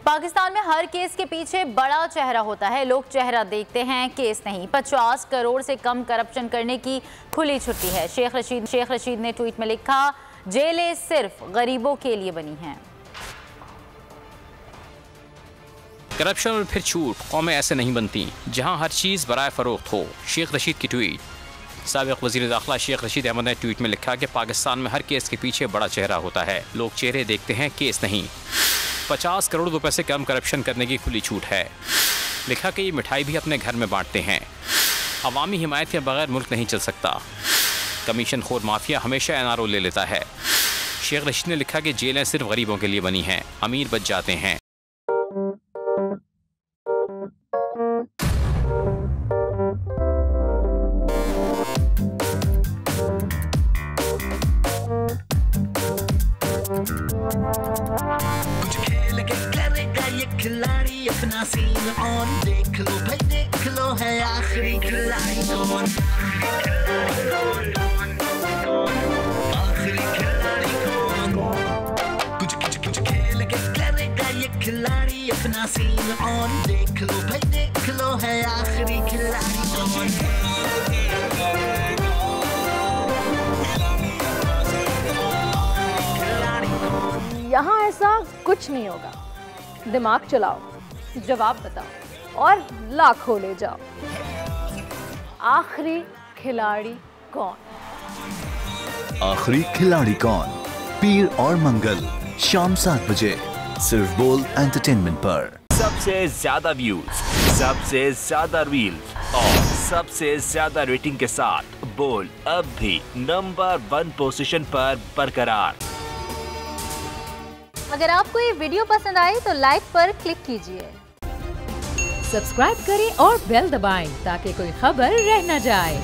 पाकिस्तान में हर केस के पीछे बड़ा चेहरा होता है, लोग चेहरा देखते हैं, केस नहीं। 50 करोड़ से कम करप्शन करने की खुली छुट्टी है। शेख रशीद ने ट्वीट में लिखा, जेलें सिर्फ गरीबों के लिए बनी हैं। करप्शन और फिर छूट, कौमें ऐसे नहीं बनती जहां हर चीज़ बराए फरोख्त हो। शेख रशीद की ट्वीट। साबिक़ वज़ीर दाखिला शेख रशीद अहमद ने ट्वीट में लिखा कि पाकिस्तान में हर केस के पीछे बड़ा चेहरा होता है, लोग चेहरे देखते हैं, केस नहीं। 50 करोड़ रुपए से कम करप्शन करने की खुली छूट है। लिखा कि ये मिठाई भी अपने घर में बांटते हैं। अवामी हिमायत के बगैर मुल्क नहीं चल सकता। कमीशन खोर माफिया हमेशा NRO ले लेता है। शेख रशीद ने लिखा कि जेलें सिर्फ गरीबों के लिए बनी हैं, अमीर बच जाते हैं। कुछ खेल के करेगा ये खिलाड़ी अपना सीन ऑन, देख लो भाई देख लो है आखिरी खिलाड़ी कौन, आखिरी खिलाड़ी कौन। कुछ खेल के करेगा ये खिलाड़ी अपना सीन ऑन, देख लो भाई देख लो है आखिरी खिलाड़ी कौन। यहाँ ऐसा कुछ नहीं होगा। दिमाग चलाओ, जवाब बताओ और लाखों ले जाओ। आखिरी खिलाड़ी कौन? आखिरी खिलाड़ी कौन? पीर और मंगल शाम 7 बजे सिर्फ बोल एंटरटेनमेंट पर। सबसे ज्यादा व्यूज, सबसे ज्यादा रील्स और सबसे ज्यादा रेटिंग के साथ बोल अब भी नंबर 1 पोजीशन पर बरकरार। अगर आपको ये वीडियो पसंद आए तो लाइक पर क्लिक कीजिए, सब्सक्राइब करें और बेल दबाएं ताकि कोई खबर रह न जाए।